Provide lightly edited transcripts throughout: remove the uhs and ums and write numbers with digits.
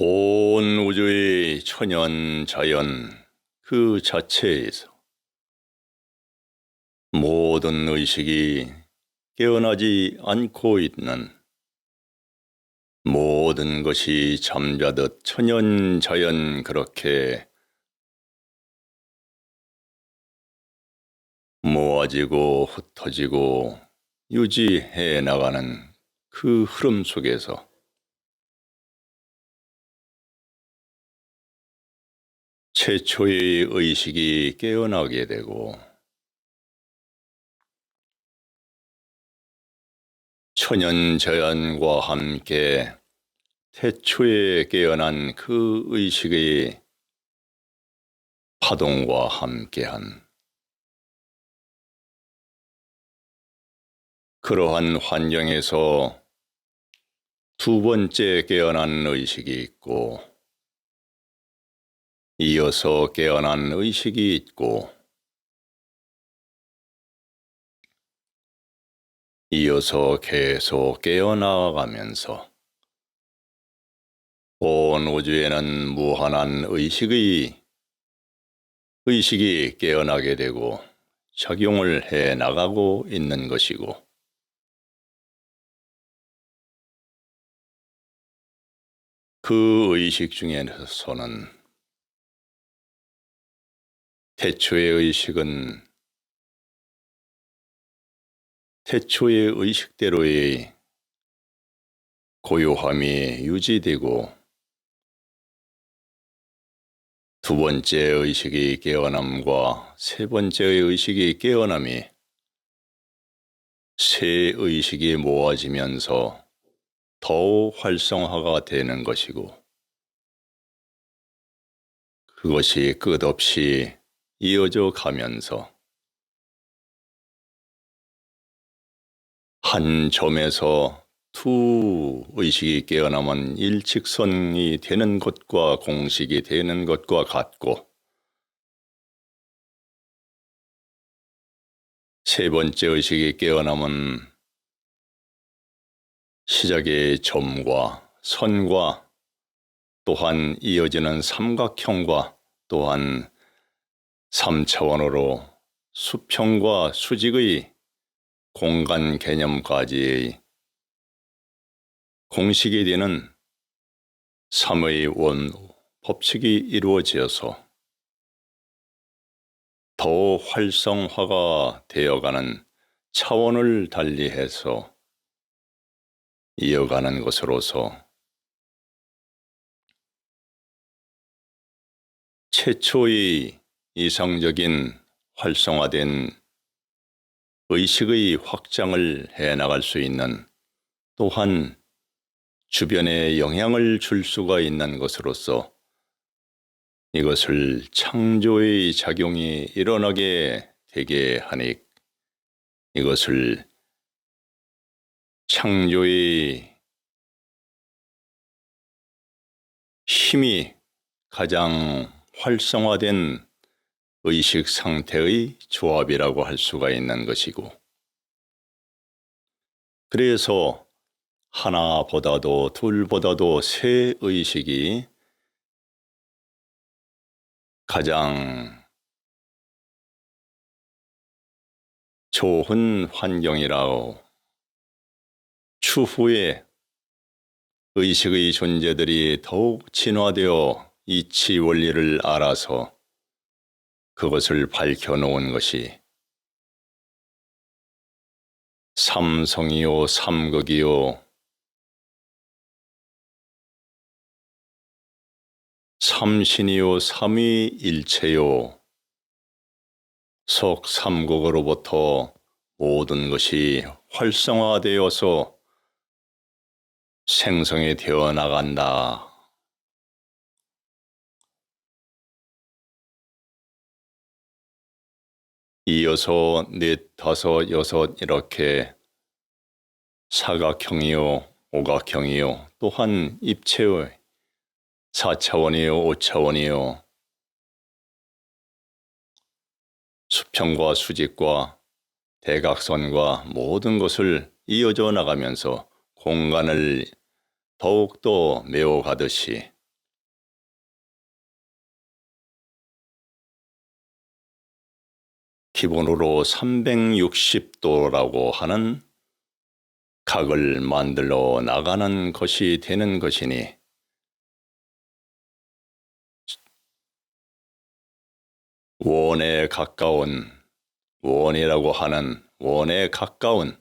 온 우주의 천연 자연 그 자체에서 모든 의식이 깨어나지 않고 있는, 모든 것이 잠자듯 천연 자연 그렇게 모아지고 흩어지고 유지해 나가는 그 흐름 속에서 최초의 의식이 깨어나게 되고, 천연자연과 함께 태초에 깨어난 그 의식의 파동과 함께한 그러한 환경에서 두 번째 깨어난 의식이 있고, 이어서 깨어난 의식이 있고, 이어서 계속 깨어나가면서 온 우주에는 무한한 의식이 깨어나게 되고 작용을 해 나가고 있는 것이고, 그 의식 중에서는 태초의 의식은 태초의 의식대로의 고요함이 유지되고, 두 번째 의식이 깨어남과 세 번째의 의식이 깨어남이 새 의식이 모아지면서 더욱 활성화가 되는 것이고, 그것이 끝없이 이어져 가면서 한 점에서 두 의식이 깨어나면 일직선이 되는 것과 공식이 되는 것과 같고, 세 번째 의식이 깨어나면 시작의 점과 선과 또한 이어지는 삼각형과 또한 3차원으로 수평과 수직의 공간 개념까지의 공식이 되는 3의 원 법칙이 이루어져서 더 활성화가 되어가는 차원을 달리해서 이어가는 것으로서 최초의 이상적인 활성화된 의식의 확장을 해나갈 수 있는, 또한 주변에 영향을 줄 수가 있는 것으로서 이것을 창조의 작용이 일어나게 되게 하니, 이것을 창조의 힘이 가장 활성화된 의식 상태의 조합이라고 할 수가 있는 것이고, 그래서 하나보다도 둘보다도 새 의식이 가장 좋은 환경이라고, 추후에 의식의 존재들이 더욱 진화되어 이치 원리를 알아서 그것을 밝혀놓은 것이 삼성이요 삼극이요 삼신이요 삼위일체요 속삼극으로부터 모든 것이 활성화되어서 생성이 되어 나간다. 이어서 넷, 다섯, 여섯 이렇게 사각형이요 오각형이요 또한 입체의 4차원이요 5차원이요 수평과 수직과 대각선과 모든 것을 이어져 나가면서 공간을 더욱더 메워가듯이 기본으로 360도라고 하는 각을 만들어 나가는 것이 되는 것이니 원에 가까운, 원이라고 하는 원에 가까운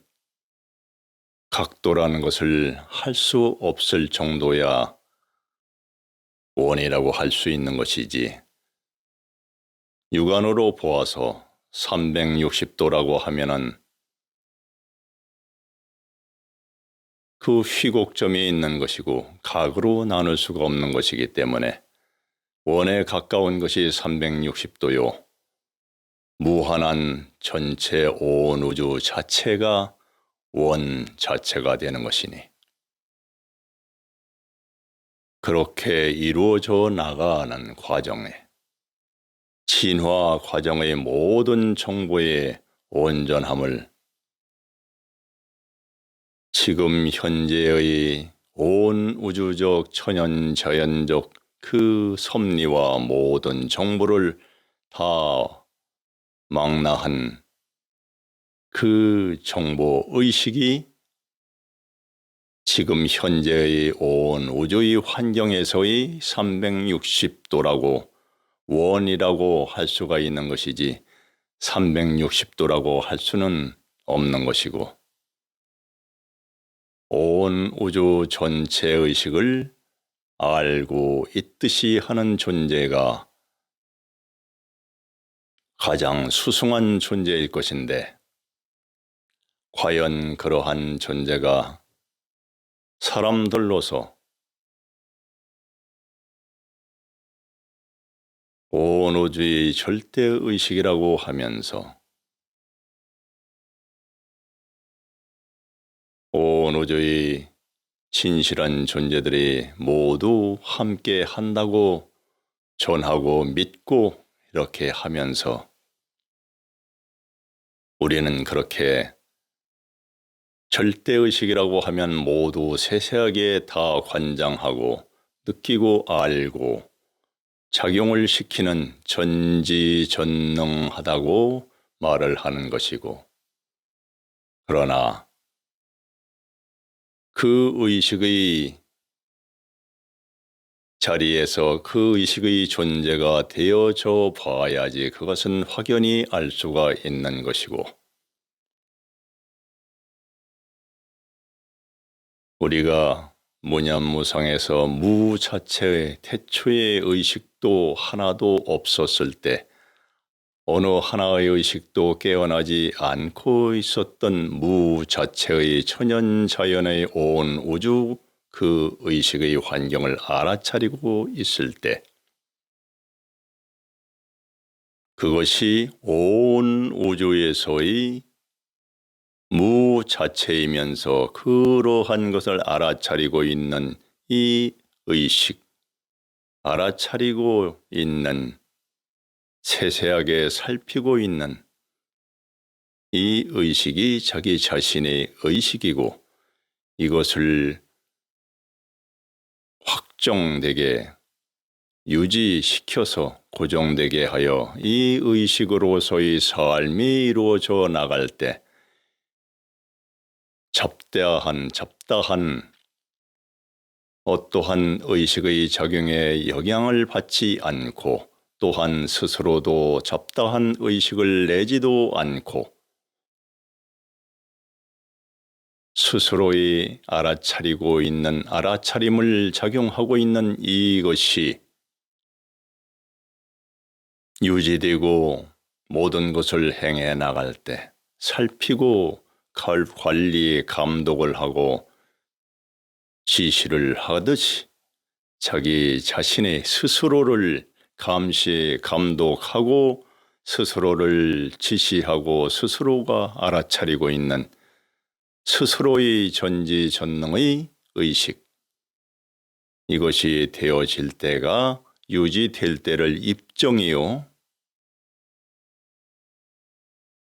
각도라는 것을 할 수 없을 정도야 원이라고 할 수 있는 것이지, 육안으로 보아서 360도라고 하면은 그 휘곡점이 있는 것이고 각으로 나눌 수가 없는 것이기 때문에 원에 가까운 것이 360도요. 무한한 전체 온 우주 자체가 원 자체가 되는 것이니, 그렇게 이루어져 나가는 과정에 진화 과정의 모든 정보의 온전함을 지금 현재의 온 우주적 천연자연적 그 섭리와 모든 정보를 다 망라한 그 정보 의식이 지금 현재의 온 우주의 환경에서의 360도라고 원이라고 할 수가 있는 것이지 360도라고 할 수는 없는 것이고, 온 우주 전체 의식을 알고 있듯이 하는 존재가 가장 수승한 존재일 것인데, 과연 그러한 존재가 사람들로서 온 우주의 절대의식이라고 하면서 온 우주의 진실한 존재들이 모두 함께 한다고 전하고 믿고 이렇게 하면서 우리는 그렇게 절대의식이라고 하면 모두 세세하게 다 관장하고 느끼고 알고 작용을 시키는 전지전능하다고 말을 하는 것이고, 그러나 그 의식의 자리에서 그 의식의 존재가 되어져 봐야지 그것은 확연히 알 수가 있는 것이고, 우리가 무념무상에서 무 자체의 태초의 의식도 하나도 없었을 때 어느 하나의 의식도 깨어나지 않고 있었던 무 자체의 천연자연의 온 우주 그 의식의 환경을 알아차리고 있을 때 그것이 온 우주에서의 무 자체이면서 그러한 것을 알아차리고 있는 이 의식, 알아차리고 있는, 세세하게 살피고 있는 이 의식이 자기 자신의 의식이고, 이것을 확정되게 유지시켜서 고정되게 하여 이 의식으로서의 삶이 이루어져 나갈 때 잡다한 어떠한 의식의 작용에 영향을 받지 않고, 또한 스스로도 잡다한 의식을 내지도 않고 스스로의 알아차리고 있는 알아차림을 작용하고 있는 이것이 유지되고 모든 것을 행해 나갈 때 살피고 관리, 감독을 하고 지시를 하듯이 자기 자신의 스스로를 감시, 감독하고 스스로를 지시하고 스스로가 알아차리고 있는 스스로의 전지전능의 의식, 이것이 되어질 때가 유지될 때를 입증이요,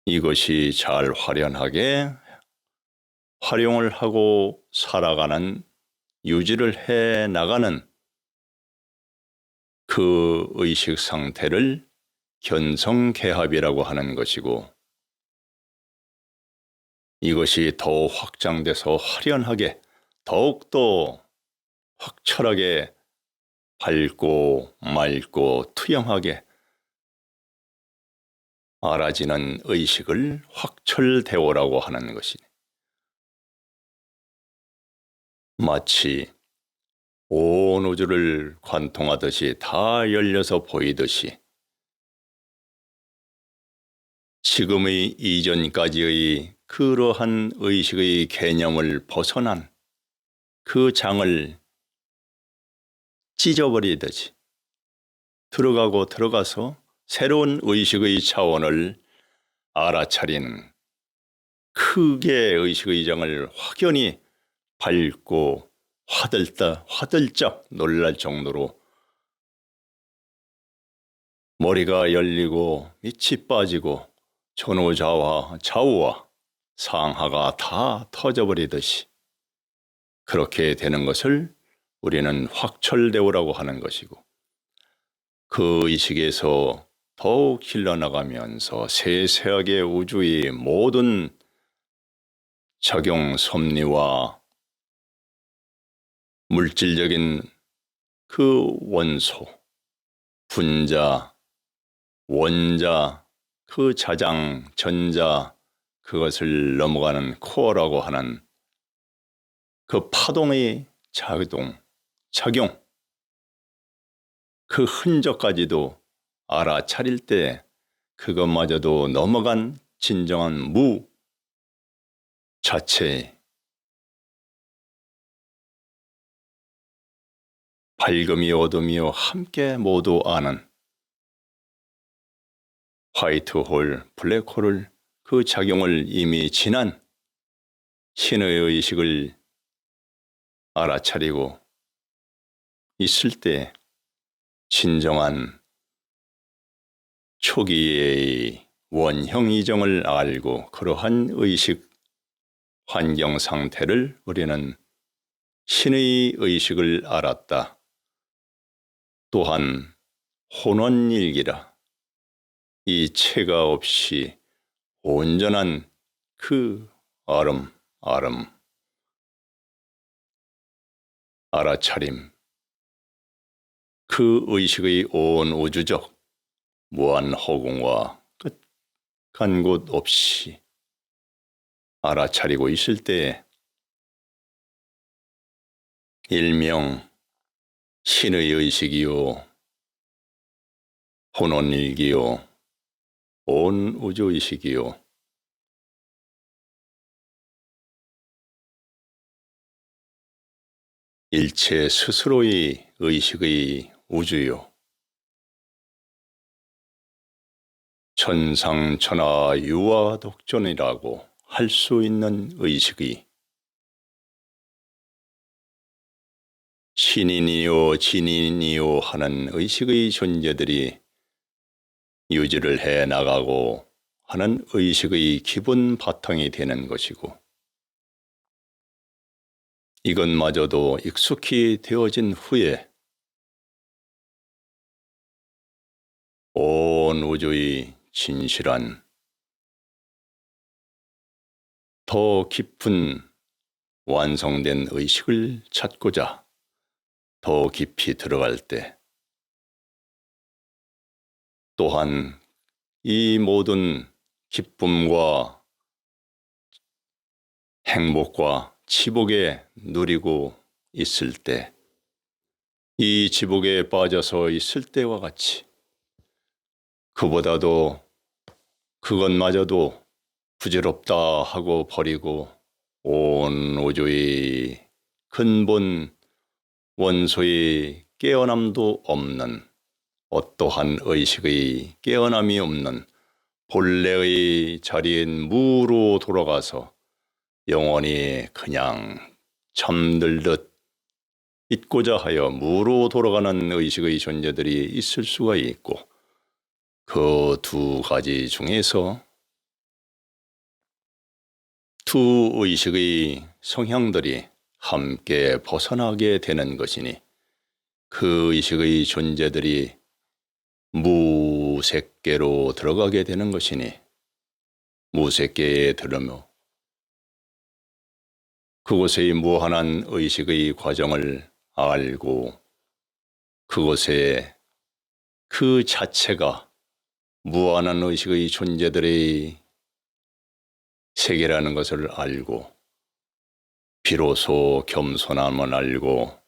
이것이 잘 활용하게 활용을 하고 살아가는, 유지를 해 나가는 그 의식 상태를 견성개합이라고 하는 것이고, 이것이 더욱 확장돼서 화려하게 더욱더 확철하게 밝고 맑고 투영하게 알아지는 의식을 확철대오라고 하는 것이니, 마치 온 우주를 관통하듯이 다 열려서 보이듯이 지금의 이전까지의 그러한 의식의 개념을 벗어난 그 장을 찢어버리듯이 들어가서 새로운 의식의 차원을 알아차리는, 크게 의식의 장을 확연히 밝고 화들짝 놀랄 정도로 머리가 열리고 밑이 빠지고 좌우와 상하가 다 터져버리듯이 그렇게 되는 것을 우리는 확철대오라고 하는 것이고, 그 의식에서 더욱 흘러나가면서 세세하게 우주의 모든 작용 섭리와 물질적인 그 원소, 분자, 원자, 그 자장, 전자, 그것을 넘어가는 코어라고 하는 그 파동의 작용, 그 흔적까지도 알아차릴 때 그것마저도 넘어간 진정한 무 자체의 밝음이요 어둠이요 함께 모두 아는 화이트홀, 블랙홀을 그 작용을 이미 지난 신의 의식을 알아차리고 있을 때 진정한 초기의 원형 이정을 알고, 그러한 의식 환경 상태를 우리는 신의 의식을 알았다. 또한 혼원일기라, 이 체가 없이 온전한 그 알아차림, 그 의식의 온 우주적 무한 허공과 끝간 곳 없이 알아차리고 있을 때에 일명 신의 의식이요 혼원일기요 온 우주의식이요 일체 스스로의 의식의 우주요 천상천하 유아독존이라고 할 수 있는 의식의 신인이요 진인이요 하는 의식의 존재들이 유지를 해 나가고 하는 의식의 기본 바탕이 되는 것이고, 이것마저도 익숙히 되어진 후에 온 우주의 진실한 더 깊은 완성된 의식을 찾고자 더 깊이 들어갈 때, 또한 이 모든 기쁨과 행복과 지복에 누리고 있을 때, 이 지복에 빠져서 있을 때와 같이 그보다도 그것마저도 부질없다 하고 버리고 온 우주의 근본 원소의 깨어남도 없는, 어떠한 의식의 깨어남이 없는 본래의 자리인 무로 돌아가서 영원히 그냥 잠들듯 있고자 하여 무로 돌아가는 의식의 존재들이 있을 수가 있고, 그 두 가지 중에서 두 의식의 성향들이 함께 벗어나게 되는 것이니, 그 의식의 존재들이 무 무색계로 들어가게 되는 것이니 무색계에 들으며 그곳의 무한한 의식의 과정을 알고 그곳에 그 자체가 무한한 의식의 존재들의 세계라는 것을 알고 비로소 겸손함을 알고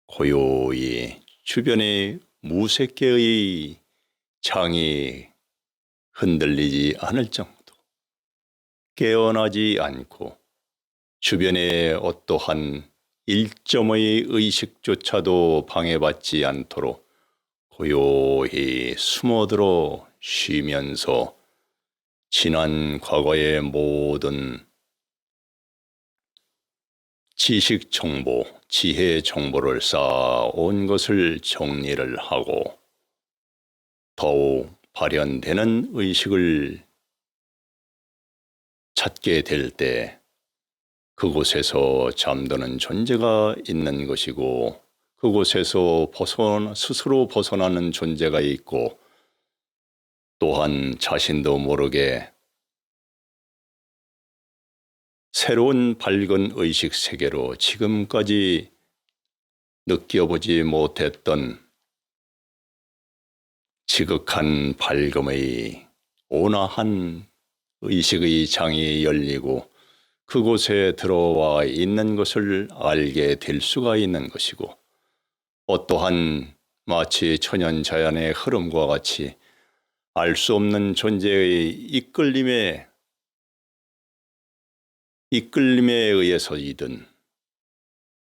고요히 주변의 무색계의 장이 흔들리지 않을 정도 깨어나지 않고 주변의 어떠한 일점의 의식조차도 방해받지 않도록 고요히 숨어들어 쉬면서 지난 과거의 모든 지식 정보, 지혜 정보를 쌓아온 것을 정리를 하고 더욱 발현되는 의식을 찾게 될 때 그곳에서 잠드는 존재가 있는 것이고 그곳에서 스스로 벗어나는 존재가 있고 또한 자신도 모르게 새로운 밝은 의식 세계로 지금까지 느껴보지 못했던 지극한 밝음의 온화한 의식의 장이 열리고 그곳에 들어와 있는 것을 알게 될 수가 있는 것이고 어떠한 마치 천연자연의 흐름과 같이 알 수 없는 존재의 이끌림에 의해서이든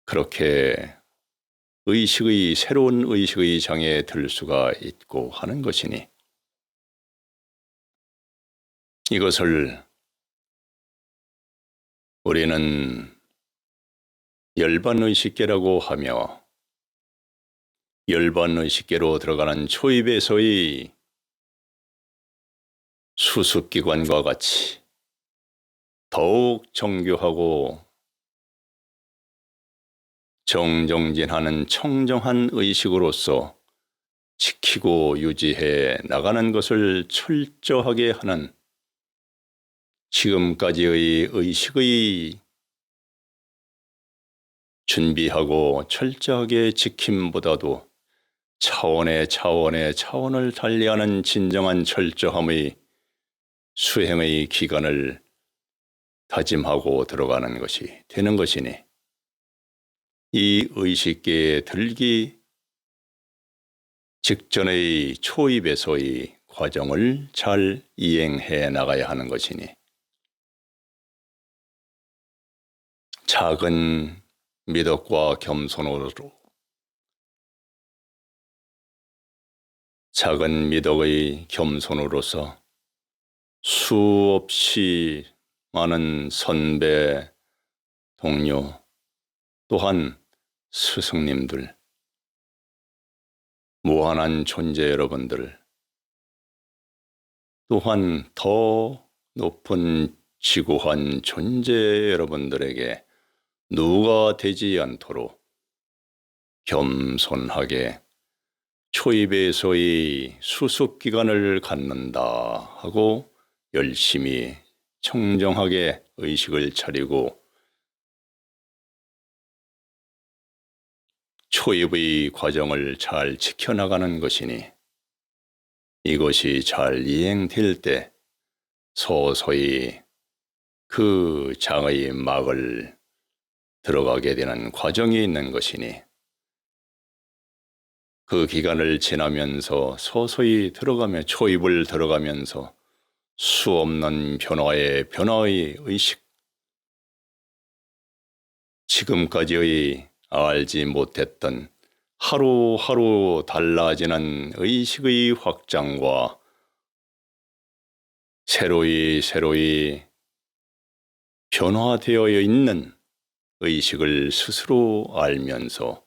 그렇게 새로운 의식의 장에 들 수가 있고 하는 것이니 이것을 우리는 열반의식계라고 하며 열반의식계로 들어가는 초입에서의 수습기관과 같이 더욱 정교하고 정정진하는 청정한 의식으로서 지키고 유지해 나가는 것을 철저하게 하는 지금까지의 의식의 준비하고 철저하게 지킴보다도 차원을 달리하는 진정한 철저함의 수행의 기간을 다짐하고 들어가는 것이 되는 것이니 이 의식계에 들기 직전의 초입에서의 과정을 잘 이행해 나가야 하는 것이니 작은 미덕과 겸손으로 작은 미덕의 겸손으로서 수없이 많은 선배, 동료, 또한 스승님들, 무한한 존재 여러분들, 또한 더 높은 지구한 존재 여러분들에게 누가 되지 않도록 겸손하게 초입에서의 수습기간을 갖는다 하고 열심히 청정하게 의식을 차리고 초입의 과정을 잘 지켜나가는 것이니 이것이 잘 이행될 때 서서히 그 장의 막을 들어가게 되는 과정이 있는 것이니 그 기간을 지나면서 서서히 들어가며 초입을 들어가면서 수없는 변화의 의식, 지금까지의 알지 못했던 하루하루 달라지는 의식의 확장과 새로이 변화되어 있는 의식을 스스로 알면서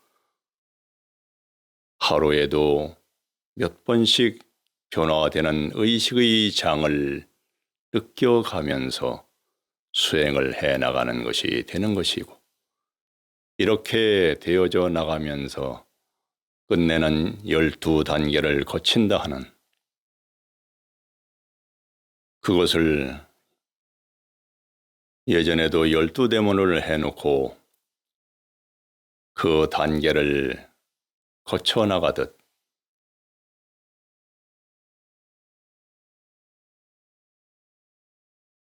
하루에도 몇 번씩 변화되는 의식의 장을 느껴가면서 수행을 해나가는 것이 되는 것이고 이렇게 되어져 나가면서 끝내는 12단계를 거친다 하는 그것을 예전에도 12대문을 해놓고 그 단계를 거쳐나가듯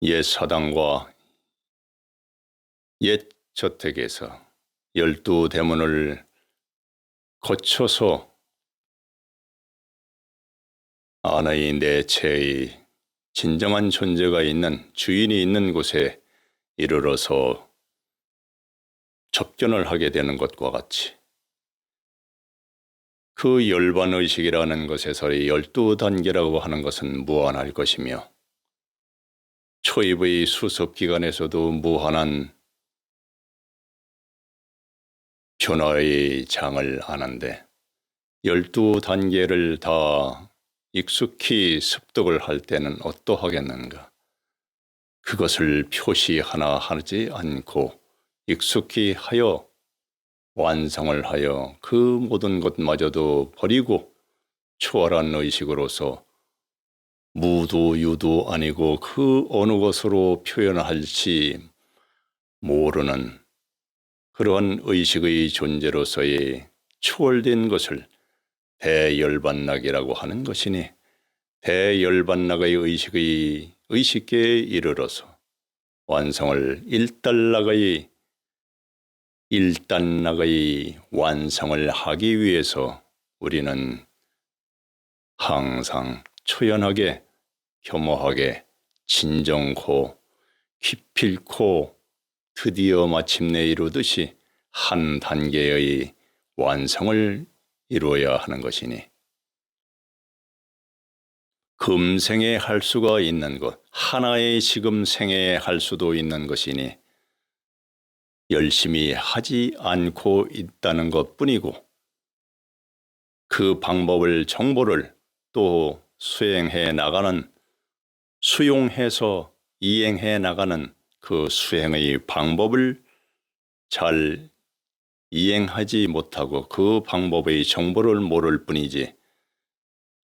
옛 사당과 옛 저택에서 12대문을 거쳐서 안의 내체의 진정한 존재가 있는 주인이 있는 곳에 이르러서 접견을 하게 되는 것과 같이 그 열반의식이라는 것에서의 12단계라고 하는 것은 무한할 것이며 초입의 수습기간에서도 무한한 변화의 장을 아는데 12단계를 다 익숙히 습득을 할 때는 어떠하겠는가. 그것을 표시 하나 하지 않고 익숙히 하여 완성을 하여 그 모든 것마저도 버리고 초월한 의식으로서 무도 유도 아니고 그 어느 것으로 표현할지 모르는 그러한 의식의 존재로서의 초월된 것을 대열반락이라고 하는 것이니 대열반락의 의식계에 이르러서 완성을 일단락의 완성을 하기 위해서 우리는 항상 초연하게 겸허하게 진정코 기필코 드디어 마침내 이루듯이 한 단계의 완성을 이루어야 하는 것이니 금생에 할 수가 있는 것, 하나의 지금 생에 할 수도 있는 것이니 열심히 하지 않고 있다는 것뿐이고 그 방법을 정보를 또 수용해서 이행해 나가는 그 수행의 방법을 잘 이행하지 못하고 그 방법의 정보를 모를 뿐이지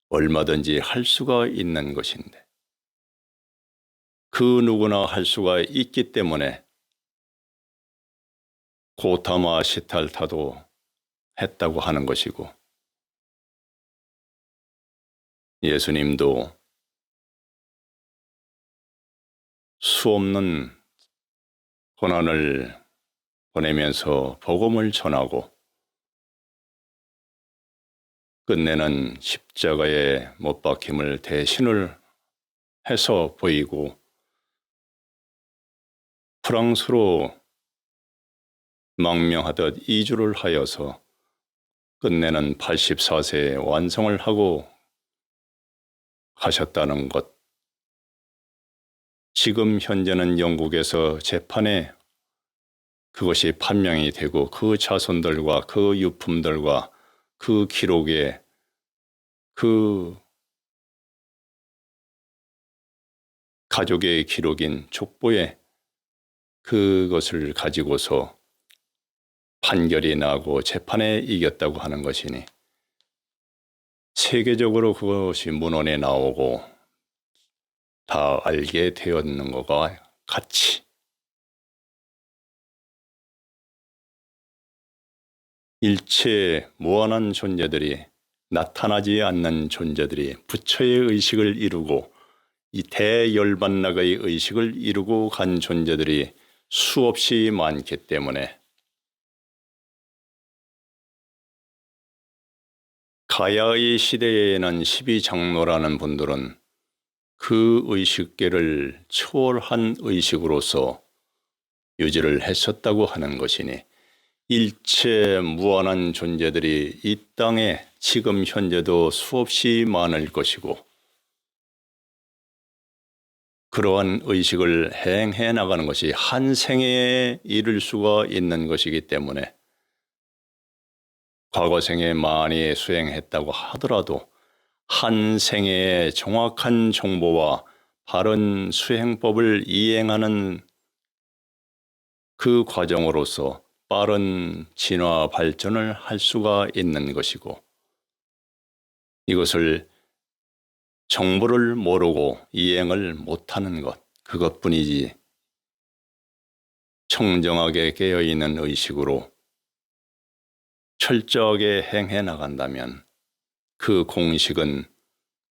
얼마든지 할 수가 있는 것인데 그 누구나 할 수가 있기 때문에 고타마 시탈타도 했다고 하는 것이고 예수님도 수없는 고난을 보내면서 복음을 전하고 끝내는 십자가에 못 박힘을 대신을 해서 보이고 프랑스로 망명하듯 이주를 하여서 끝내는 84세에 완성을 하고 하셨다는 것. 지금 현재는 영국에서 재판에 그것이 판명이 되고 그 자손들과 그 유품들과 그 기록에 그 가족의 기록인 족보에 그것을 가지고서 판결이 나고 재판에 이겼다고 하는 것이니 세계적으로 그것이 문헌에 나오고 다 알게 되었는 것과 같이 일체 무한한 존재들이 나타나지 않는 존재들이 부처의 의식을 이루고 이 대열반락의 의식을 이루고 간 존재들이 수없이 많기 때문에 가야의 시대에는 12장로라는 분들은 그 의식계를 초월한 의식으로서 유지를 했었다고 하는 것이니 일체 무한한 존재들이 이 땅에 지금 현재도 수없이 많을 것이고 그러한 의식을 행해 나가는 것이 한 생에 이룰 수가 있는 것이기 때문에 과거 생에 많이 수행했다고 하더라도 한 생애의 정확한 정보와 바른 수행법을 이행하는 그 과정으로서 빠른 진화 발전을 할 수가 있는 것이고 이것을 정보를 모르고 이행을 못하는 것, 그것뿐이지 청정하게 깨어있는 의식으로 철저하게 행해 나간다면 그 공식은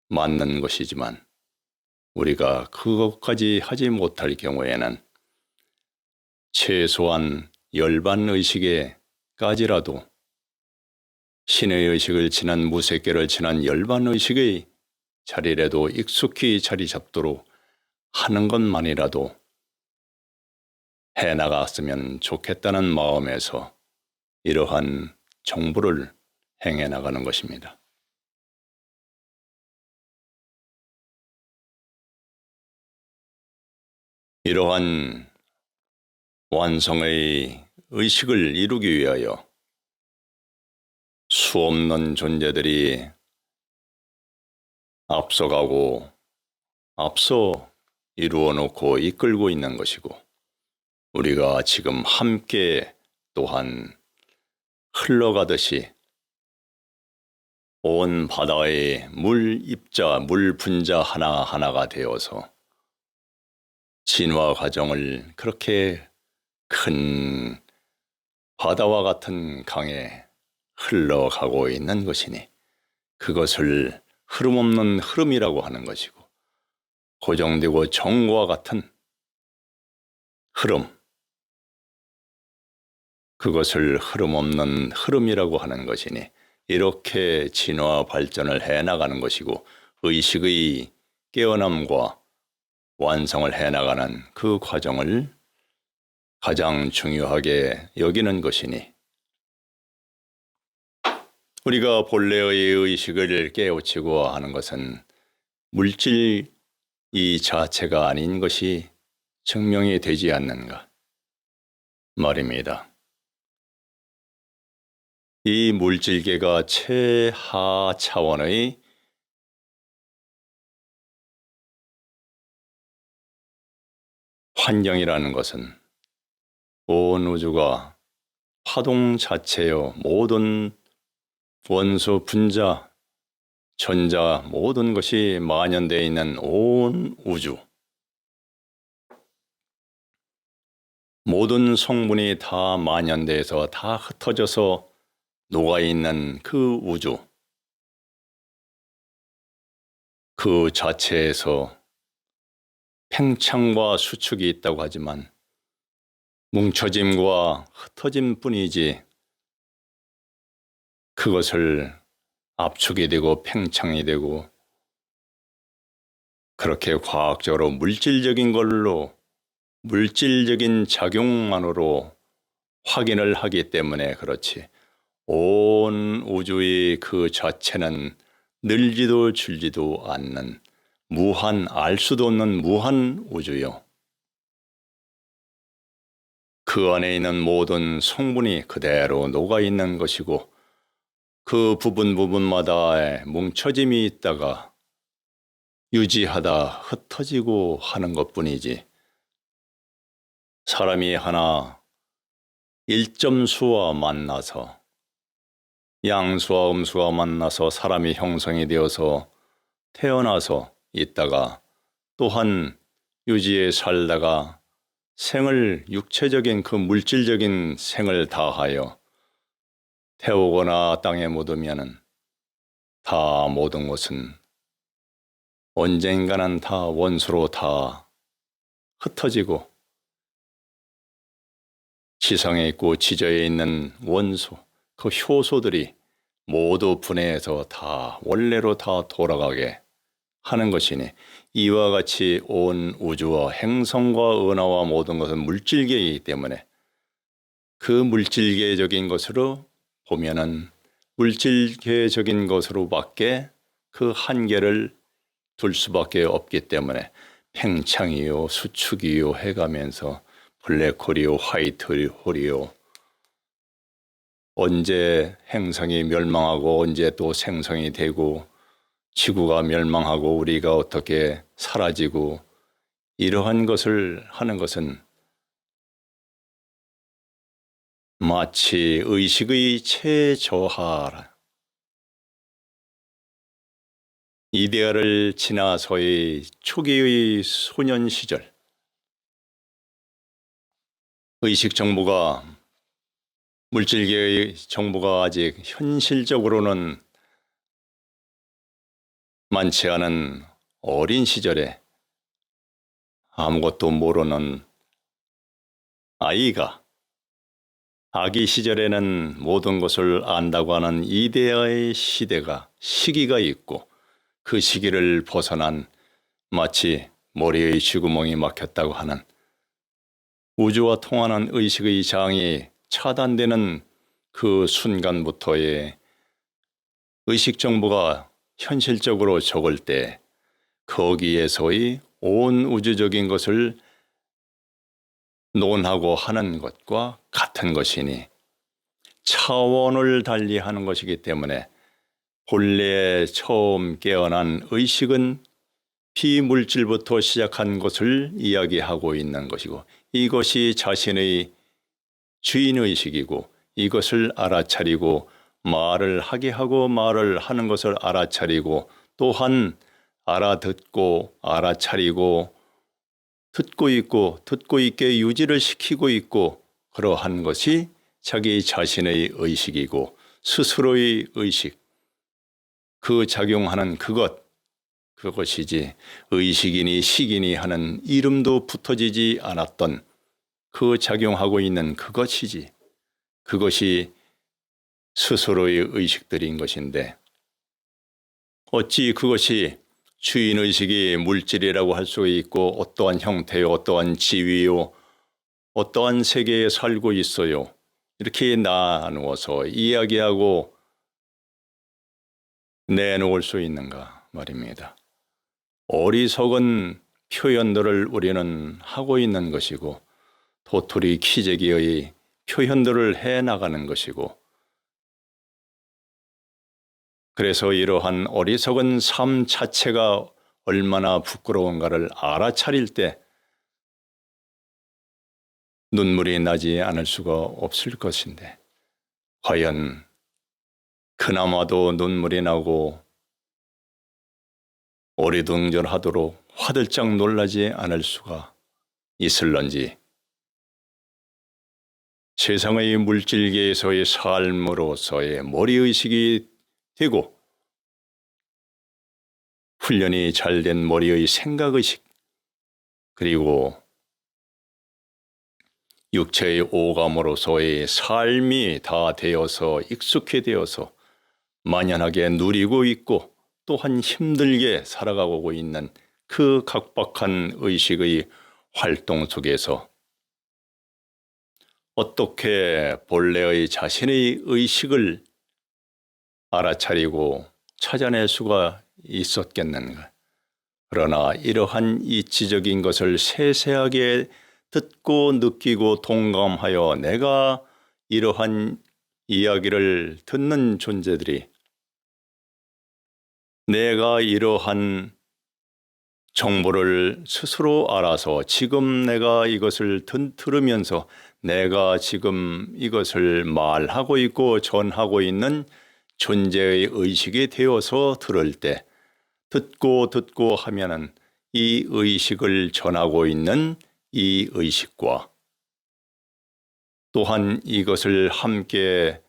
맞는 것이지만 우리가 그것까지 하지 못할 경우에는 최소한 열반 의식에까지라도 신의 의식을 지난 무색계를 지난 열반 의식의 자리라도 익숙히 자리 잡도록 하는 것만이라도 해나갔으면 좋겠다는 마음에서 이러한 정보를 행해 나가는 것입니다. 이러한 완성의 의식을 이루기 위하여 수없는 존재들이 앞서가고 앞서 이루어 놓고 이끌고 있는 것이고 우리가 지금 함께 또한 흘러가듯이 온 바다의 물 입자, 물 분자 하나하나가 되어서 진화 과정을 그렇게 큰 바다와 같은 강에 흘러가고 있는 것이니 그것을 흐름 없는 흐름이라고 하는 것이고 고정되고 정과 같은 흐름, 그것을 흐름 없는 흐름이라고 하는 것이니 이렇게 진화 발전을 해나가는 것이고 의식의 깨어남과 완성을 해나가는 그 과정을 가장 중요하게 여기는 것이니 우리가 본래의 의식을 깨우치고 하는 것은 물질 이 자체가 아닌 것이 증명이 되지 않는가 말입니다. 이 물질계가 최하 차원의 환경이라는 것은 온 우주가 파동 자체요 모든 원소, 분자, 전자 모든 것이 만연되어 있는 온 우주 모든 성분이 다 만연돼서 다 흩어져서 녹아있는 그 우주 그 자체에서 팽창과 수축이 있다고 하지만 뭉쳐짐과 흩어짐 뿐이지 그것을 압축이 되고 팽창이 되고 그렇게 과학적으로 물질적인 걸로 물질적인 작용만으로 확인을 하기 때문에 그렇지 온 우주의 그 자체는 늘지도 줄지도 않는 무한 알 수도 없는 무한 우주요. 그 안에 있는 모든 성분이 그대로 녹아있는 것이고 그 부분마다에 뭉쳐짐이 있다가 유지하다 흩어지고 하는 것뿐이지 사람이 하나 일점수와 만나서 양수와 음수가 만나서 사람이 형성이 되어서 태어나서 있다가 또한 유지에 살다가 생을 육체적인 그 물질적인 생을 다하여 태우거나 땅에 묻으면은 다 모든 것은 언젠가는 다 원수로 다 흩어지고 지상에 있고 지저에 있는 원소, 그 효소들이 모두 분해해서 다 원래로 다 돌아가게 하는 것이니 이와 같이 온 우주와 행성과 은하와 모든 것은 물질계이기 때문에 그 물질계적인 것으로 보면은 물질계적인 것으로밖에 그 한계를 둘 수밖에 없기 때문에 팽창이요 수축이요 해가면서 블랙홀이요 화이트홀이요 언제 행성이 멸망하고 언제 또 생성이 되고 지구가 멸망하고 우리가 어떻게 사라지고 이러한 것을 하는 것은 마치 의식의 최저하 이데아를 지나서의 초기의 소년 시절, 의식 정보가 물질계의 정보가 아직 현실적으로는 많지 않은 어린 시절에 아무것도 모르는 아이가 아기 시절에는 모든 것을 안다고 하는 이데아의 시기가 있고, 그 시기를 벗어난 마치 머리의 쥐구멍이 막혔다고 하는 우주와 통하는 의식의 장이 차단되는 그 순간부터의 의식 정보가 현실적으로 적을 때 거기에서의 온 우주적인 것을 논하고 하는 것과 같은 것이니 차원을 달리하는 것이기 때문에 본래 처음 깨어난 의식은 비물질부터 시작한 것을 이야기하고 있는 것이고, 이것이 자신의 주인의식이고, 이것을 알아차리고 말을 하게 하고 말을 하는 것을 알아차리고, 또한 알아듣고 알아차리고 듣고 있고 듣고 있게 유지를 시키고 있고, 그러한 것이 자기 자신의 의식이고 스스로의 의식, 그 작용하는 그것이지 의식이니 식이니 하는 이름도 붙어지지 않았던 그 작용하고 있는 그것이지, 그것이 스스로의 의식들인 것인데, 어찌 그것이 주인의식이 물질이라고 할 수 있고 어떠한 형태요, 어떠한 지위요, 어떠한 세계에 살고 있어요, 이렇게 나누어서 이야기하고 내놓을 수 있는가 말입니다. 어리석은 표현들을 우리는 하고 있는 것이고, 도토리 키재기의 표현들을 해나가는 것이고, 그래서 이러한 어리석은 삶 자체가 얼마나 부끄러운가를 알아차릴 때 눈물이 나지 않을 수가 없을 것인데, 과연 그나마도 눈물이 나고 어리둥절하도록 화들짝 놀라지 않을 수가 있을런지, 세상의 물질계에서의 삶으로서의 머리의식이 되고 훈련이 잘된 머리의 생각의식, 그리고 육체의 오감으로서의 삶이 다 되어서 익숙해 되어서 만연하게 누리고 있고, 또한 힘들게 살아가고 있는 그 각박한 의식의 활동 속에서 어떻게 본래의 자신의 의식을 알아차리고 찾아낼 수가 있었겠는가. 그러나 이러한 이치적인 것을 세세하게 듣고 느끼고 동감하여 내가 이러한 이야기를 듣는 존재들이, 내가 이러한 정보를 스스로 알아서 지금 내가 이것을 들으면서 내가 지금 이것을 말하고 있고 전하고 있는 존재의 의식이 되어서 들을 때, 듣고 하면은 이 의식을 전하고 있는 이 의식과 또한 이것을 함께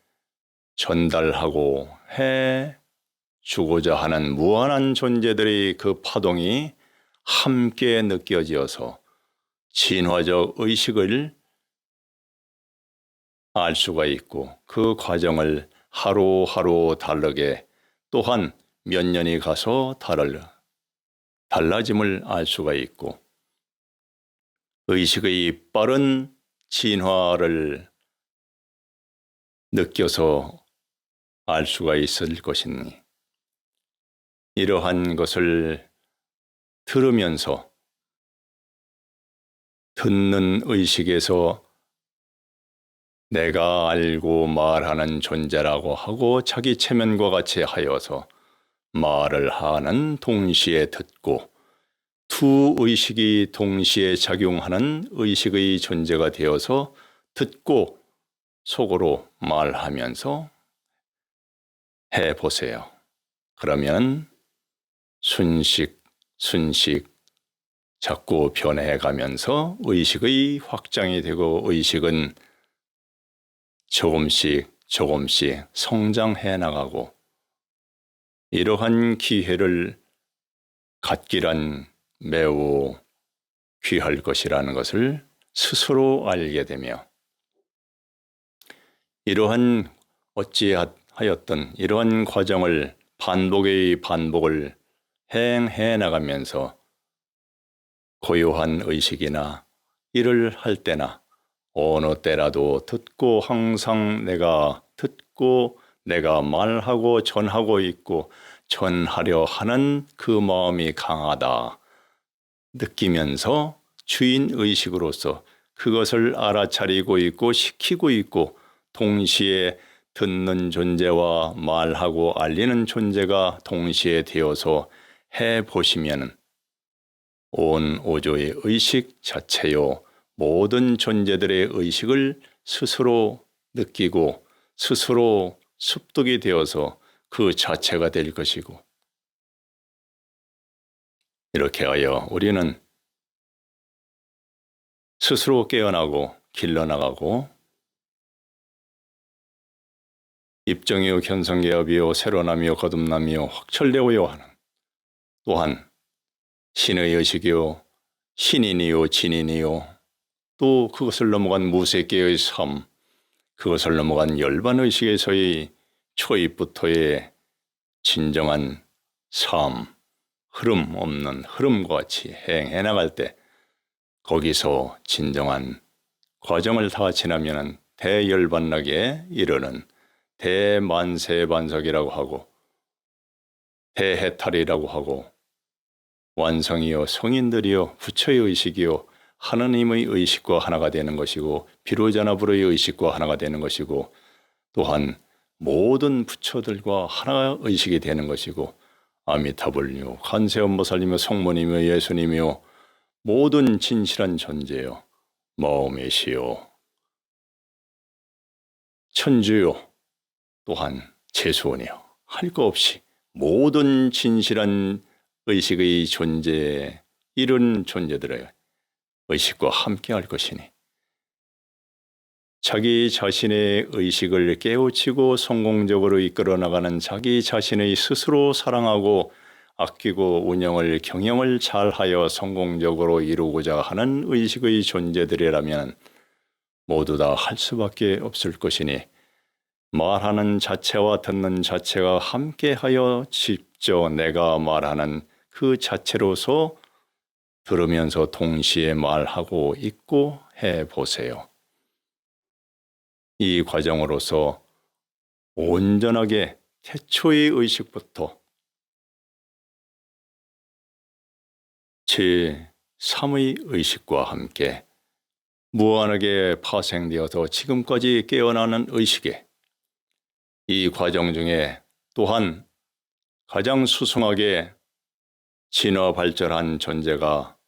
전달하고 해 주고자 하는 무한한 존재들의 그 파동이 함께 느껴지어서 진화적 의식을 알 수가 있고, 그 과정을 하루하루 다르게, 또한 몇 년이 가서 달라짐을 알 수가 있고, 의식의 빠른 진화를 느껴서 알 수가 있을 것이니, 이러한 것을 들으면서 듣는 의식에서 내가 알고 말하는 존재라고 하고 자기 체면과 같이 하여서 말을 하는 동시에 듣고, 두 의식이 동시에 작용하는 의식의 존재가 되어서 듣고 속으로 말하면서 해보세요. 그러면 순식 자꾸 변해가면서 의식의 확장이 되고 의식은 조금씩 성장해 나가고 이러한 기회를 갖기란 매우 귀할 것이라는 것을 스스로 알게 되며 이러한 어찌하였든 이러한 과정을 반복을 행해 나가면서 고요한 의식이나 일을 할 때나 어느 때라도 항상 내가 듣고 내가 말하고 전하고 있고 전하려 하는 그 마음이 강하다 느끼면서 주인의식으로서 그것을 알아차리고 있고 시키고 있고 동시에 듣는 존재와 말하고 알리는 존재가 동시에 되어서 해보시면 온 우주의 의식 자체요 모든 존재들의 의식을 스스로 느끼고 스스로 습득이 되어서 그 자체가 될 것이고 이렇게 하여 우리는 스스로 깨어나고 길러나가고 입정이요 견성개업이요 새로남이요 거듭남이요 확철되고요 하는 또한 신의 의식이요 신인이요 진인이요 또 그것을 넘어간 무색계의 삶 그것을 넘어간 열반의식에서의 초입부터의 진정한 삶 흐름 없는 흐름과 같이 행해 나갈 때 거기서 진정한 과정을 다 지나면 대열반락에 이르는 대만세반석이라고 하고 대해탈이라고 하고 완성이요 성인들이요 부처의 의식이요 하느님의 의식과 하나가 되는 것이고 비로자나불의 의식과 하나가 되는 것이고 또한 모든 부처들과 하나 의식이 되는 것이고 아미타불요 관세음보살이며 성모님이며 예수님이요 모든 진실한 존재요 마음이시요 천주요 또한 재수원이요 할 거 없이 모든 진실한 의식의 존재 이런 존재들의 의식과 함께 할 것이니 자기 자신의 의식을 깨우치고 성공적으로 이끌어 나가는 자기 자신의 스스로 사랑하고 아끼고 운영을 경영을 잘하여 성공적으로 이루고자 하는 의식의 존재들이라면 모두 다 할 수밖에 없을 것이니 말하는 자체와 듣는 자체가 함께하여 직접 내가 말하는 그 자체로서 들으면서 동시에 말하고 있고 해보세요. 이 과정으로서 온전하게 태초의 의식부터 제3의 의식과 함께 무한하게 파생되어서 지금까지 깨어나는 의식에 이 과정 중에 또한 가장 수승하게 진화 발전한 존재가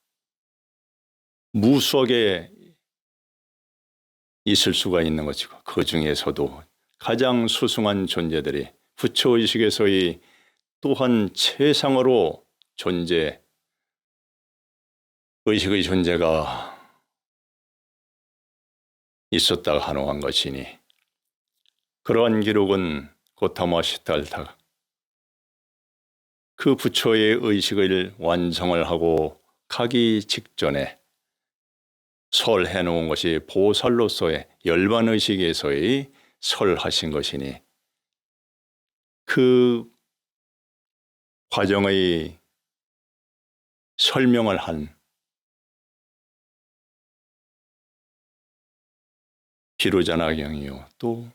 무수하게 있을 수가 있는 것이고 그 중에서도 가장 수승한 존재들이 부처의식에서의 또한 최상으로 존재 의식의 존재가 있었다가 한호한 것이니 그러한 기록은 고타마 시달타 그 부처의 의식을 완성을 하고 가기 직전에 설해 놓은 것이 보살로서의 열반의식에서의 설하신 것이니 그 과정의 설명을 한 비로자나경이요 또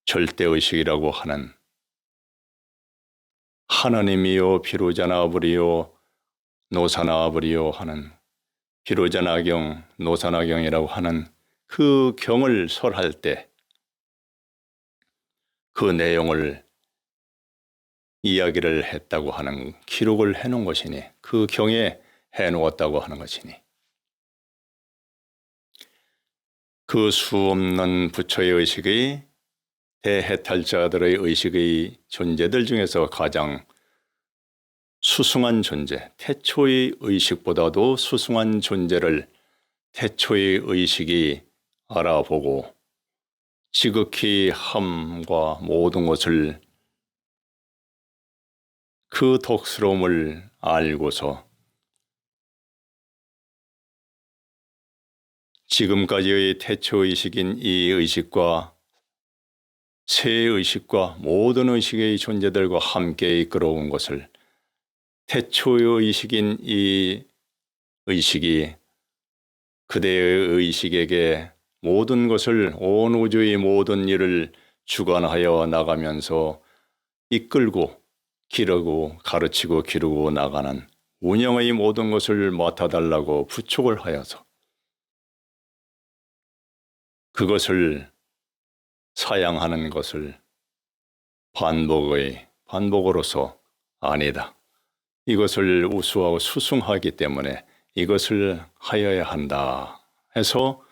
절대의식이라고 하는 하나님이요 비로자나불이요 노사나불이요 하는 비로자나경 노사나경이라고 하는 그 경을 설할 때 그 내용을 이야기를 했다고 하는 기록을 해놓은 것이니 그 경에 해놓았다고 하는 것이니 그 수없는 부처의 의식이 대해탈자들의 의식의 존재들 중에서 가장 수승한 존재, 태초의 의식보다도 수승한 존재를 태초의 의식이 알아보고 지극히 함과 모든 것을 그 독스러움을 알고서 지금까지의 태초의식인 이 의식과 새 의식과 모든 의식의 존재들과 함께 이끌어온 것을 태초의식인 이 의식이 그대의 의식에게 모든 것을 온 우주의 모든 일을 주관하여 나가면서 이끌고 기르고 가르치고 기르고 나가는 운영의 모든 것을 맡아달라고 부축을 하여서 그것을 사양하는 것을 반복으로서 아니다. 이것을 우수하고 수승하기 때문에 이것을 하여야 한다 해서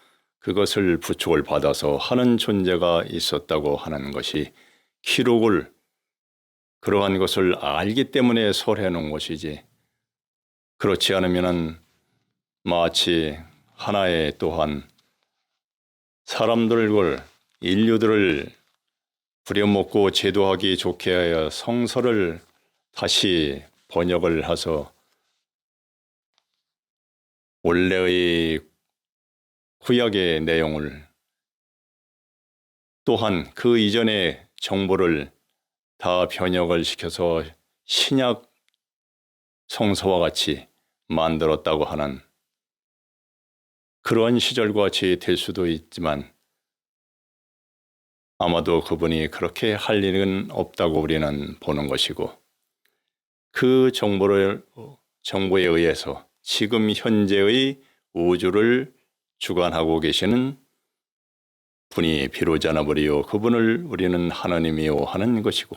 그것을 부축을 받아서 하는 존재가 있었다고 하는 것이 기록을 그러한 것을 알기 때문에 설해 놓은 것이지 그렇지 않으면 마치 하나의 또한 사람들을 인류들을 부려먹고 제도하기 좋게 하여 성서를 다시 번역을 해서 원래의 구약의 내용을 또한 그 이전의 정보를 다 번역을 시켜서 신약 성서와 같이 만들었다고 하는 그러한 시절과 같이 될 수도 있지만 아마도 그분이 그렇게 할 일은 없다고 우리는 보는 것이고 그 정보에 의해서 지금 현재의 우주를 주관하고 계시는 분이 비로자나버리요 그분을 우리는 하나님이요 하는 것이고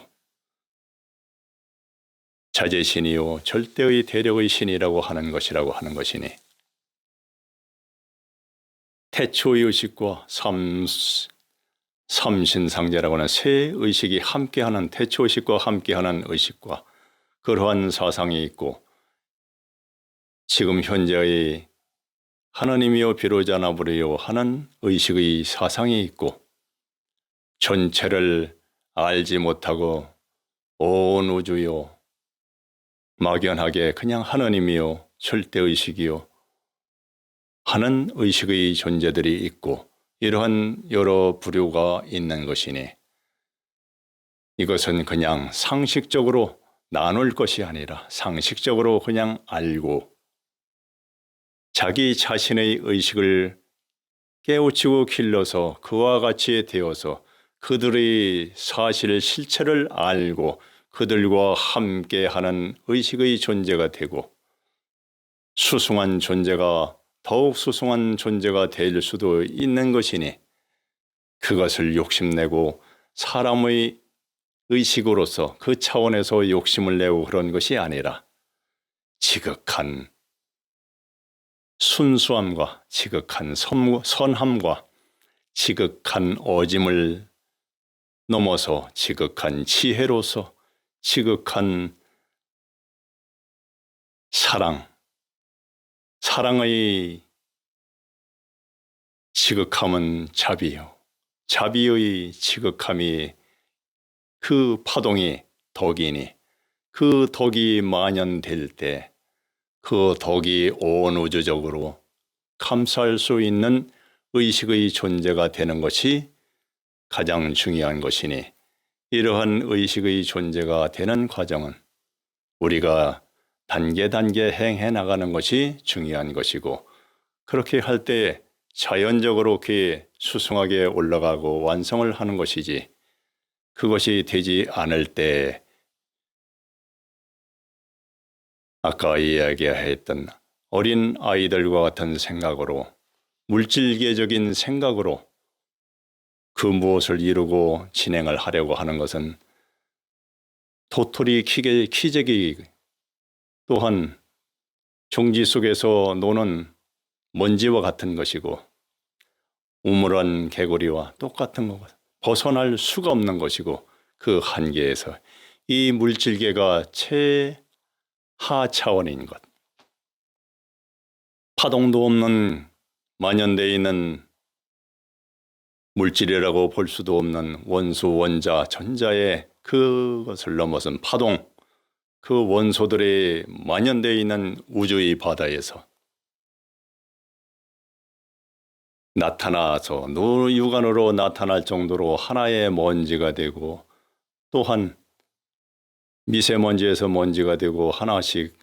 자재신이요 절대의 대력의 신이라고 하는 것이라고 하는 것이니 태초의 의식과 삼신상제라고 하는 새 의식이 함께하는 태초의식과 함께하는 의식과 그러한 사상이 있고 지금 현재의 하나님이요 비로자나버리요 하는 의식의 사상이 있고 전체를 알지 못하고 온 우주요 막연하게 그냥 하나님이요 절대의식이요 하는 의식의 존재들이 있고 이러한 여러 부류가 있는 것이니 이것은 그냥 상식적으로 나눌 것이 아니라 상식적으로 그냥 알고 자기 자신의 의식을 깨우치고 길러서 그와 같이 되어서 그들의 사실 실체를 알고 그들과 함께하는 의식의 존재가 되고 수승한 존재가 더욱 수승한 존재가 될 수도 있는 것이니 그것을 욕심내고 사람의 의식으로서 그 차원에서 욕심을 내고 그런 것이 아니라 지극한 순수함과 지극한 선함과 지극한 어짐을 넘어서 지극한 지혜로서 지극한 사랑의 지극함은 자비요. 자비의 지극함이 그 파동이 덕이니 그 덕이 만연될 때 그 덕이 온 우주적으로 감수할 수 있는 의식의 존재가 되는 것이 가장 중요한 것이니 이러한 의식의 존재가 되는 과정은 우리가 단계 행해 나가는 것이 중요한 것이고 그렇게 할 때 자연적으로 그게 수승하게 올라가고 완성을 하는 것이지 그것이 되지 않을 때 아까 이야기했던 어린 아이들과 같은 생각으로 물질계적인 생각으로 그 무엇을 이루고 진행을 하려고 하는 것은 도토리 키재기 또한 종지 속에서 노는 먼지와 같은 것이고 우물한 개구리와 똑같은 것. 벗어날 수가 없는 것이고 그 한계에서 이 물질계가 최하 차원인 것. 파동도 없는 만연되어 있는 물질이라고 볼 수도 없는 원수, 원자, 전자의 그것을 넘어선 파동, 그 원소들이 만연되어 있는 우주의 바다에서 나타나서 육안으로 나타날 정도로 하나의 먼지가 되고 또한 미세먼지에서 먼지가 되고 하나씩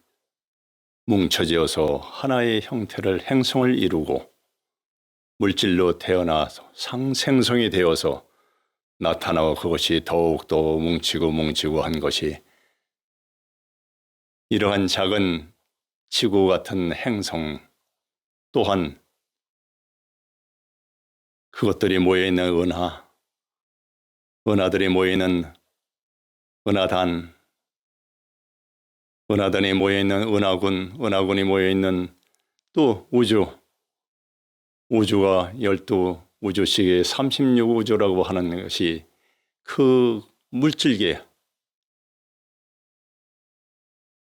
뭉쳐지어서 하나의 형태를 행성을 이루고 물질로 태어나서 상생성이 되어서 나타나고 그것이 더욱더 뭉치고 한 것이 이러한 작은 지구 같은 행성 또한 그것들이 모여있는 은하들이 모여있는 은하단, 은하단이 모여있는 은하군, 은하군이 모여있는 또 우주가 12우주씩의 36우주라고 하는 것이 그 물질계,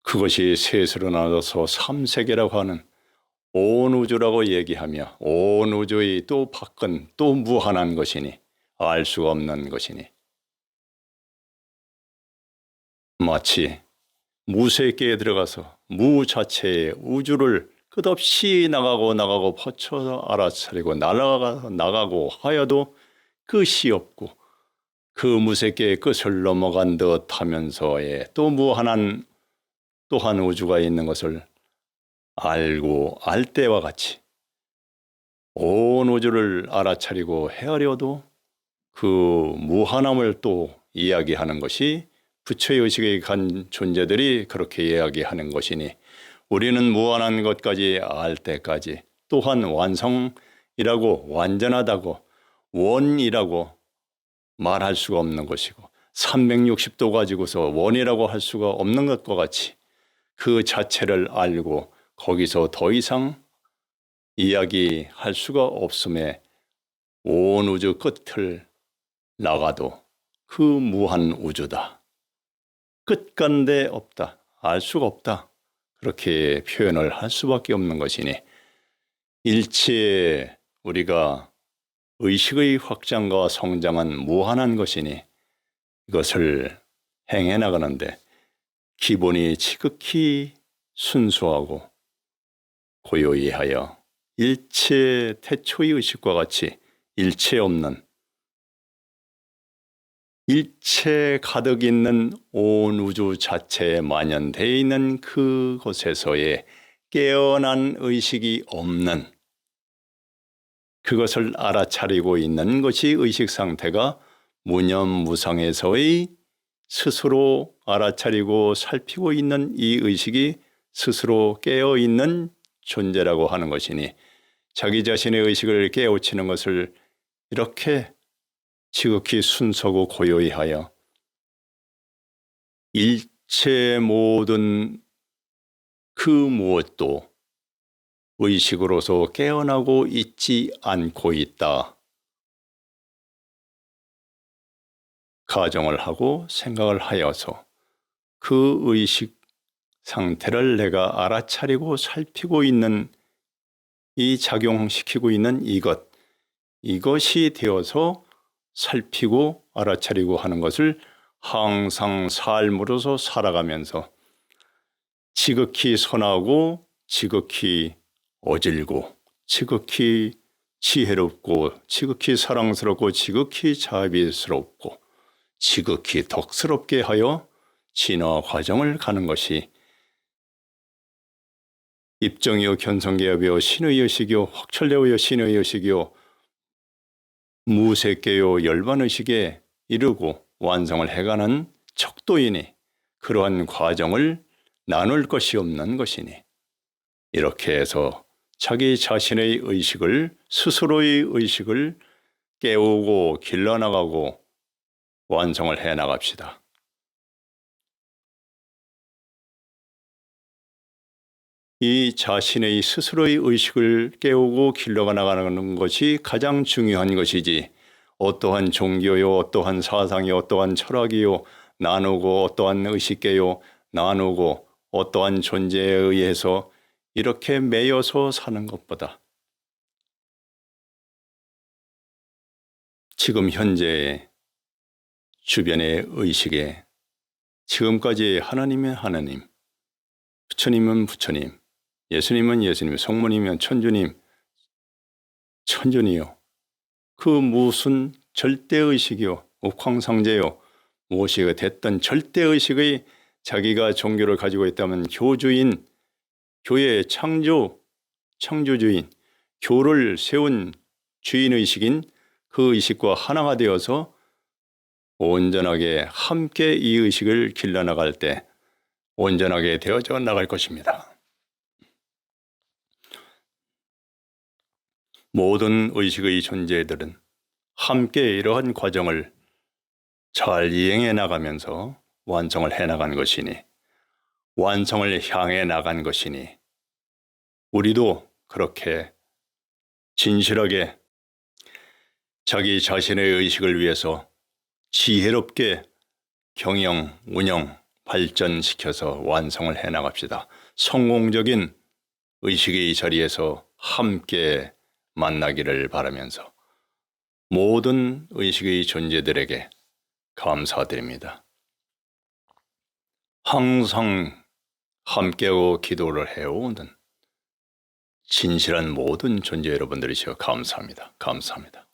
그것이 셋으로 나눠서 3세계라고 하는 온 우주라고 얘기하며 온 우주의 또 밖은 또 무한한 것이니 알 수가 없는 것이니 마치 무세계에 들어가서 무 자체의 우주를 끝없이 나가고 퍼쳐 알아차리고 나가고 하여도 끝이 없고 그 무색계의 끝을 넘어간 듯 하면서의 또 무한한 또한 우주가 있는 것을 알고 알 때와 같이 온 우주를 알아차리고 헤아려도 그 무한함을 또 이야기하는 것이 부처의 의식에 간 존재들이 그렇게 이야기하는 것이니 우리는 무한한 것까지 알 때까지 또한 완성이라고 완전하다고 원이라고 말할 수가 없는 것이고 360도 가지고서 원이라고 할 수가 없는 것과 같이 그 자체를 알고 거기서 더 이상 이야기할 수가 없음에 온 우주 끝을 나가도 그 무한 우주다. 끝간데 없다. 알 수가 없다. 그렇게 표현을 할 수밖에 없는 것이니 일체에 우리가 의식의 확장과 성장은 무한한 것이니 이것을 행해 나가는데 기본이 지극히 순수하고 고요히 하여 일체 태초의 의식과 같이 일체 없는 일체 가득 있는 온 우주 자체에 만연되어 있는 그곳에서의 깨어난 의식이 없는 그것을 알아차리고 있는 것이 의식 상태가 무념무상에서의 스스로 알아차리고 살피고 있는 이 의식이 스스로 깨어있는 존재라고 하는 것이니 자기 자신의 의식을 깨우치는 것을 이렇게 지극히 순수하고 고요히 하여 일체 모든 그 무엇도 의식으로서 깨어나고 있지 않고 있다. 가정을 하고 생각을 하여서 그 의식 상태를 내가 알아차리고 살피고 있는 이 작용시키고 있는 이것이 되어서 살피고 알아차리고 하는 것을 항상 삶으로서 살아가면서 지극히 선하고 지극히 어질고 지극히 지혜롭고 지극히 사랑스럽고 지극히 자비스럽고 지극히 덕스럽게 하여 진화 과정을 가는 것이 입정이요 견성계업이요 신의의식이요 확철대오요 신의의식이요 무색계요 열반의식에 이르고 완성을 해가는 척도이니 그러한 과정을 나눌 것이 없는 것이니 이렇게 해서 자기 자신의 의식을 스스로의 의식을 깨우고 길러나가고 완성을 해나갑시다. 이 자신의 스스로의 의식을 깨우고 길러가 나가는 것이 가장 중요한 것이지 어떠한 종교요, 어떠한 사상이, 어떠한 철학이요, 나누고 어떠한 의식계요, 나누고 어떠한 존재에 의해서 이렇게 매여서 사는 것보다 지금 현재 주변의 의식에 지금까지 하나님은 하나님, 부처님은 부처님, 예수님은 예수님, 성모님은 천주님, 천주니요. 그 무슨 절대의식이요, 옥황상제요, 무엇이 됐던 절대의식의 자기가 종교를 가지고 있다면 교주인, 교회의 창조주인, 교를 세운 주인의식인 그 의식과 하나가 되어서 온전하게 함께 이 의식을 길러나갈 때 온전하게 되어져 나갈 것입니다. 모든 의식의 존재들은 함께 이러한 과정을 잘 이행해 나가면서 완성을 해 나간 것이니, 완성을 향해 나간 것이니, 우리도 그렇게 진실하게 자기 자신의 의식을 위해서 지혜롭게 경영, 운영, 발전시켜서 완성을 해 나갑시다. 성공적인 의식의 자리에서 함께 만나기를 바라면서 모든 의식의 존재들에게 감사드립니다. 항상 함께하고 기도를 해오는 진실한 모든 존재 여러분들이시여 감사합니다. 감사합니다.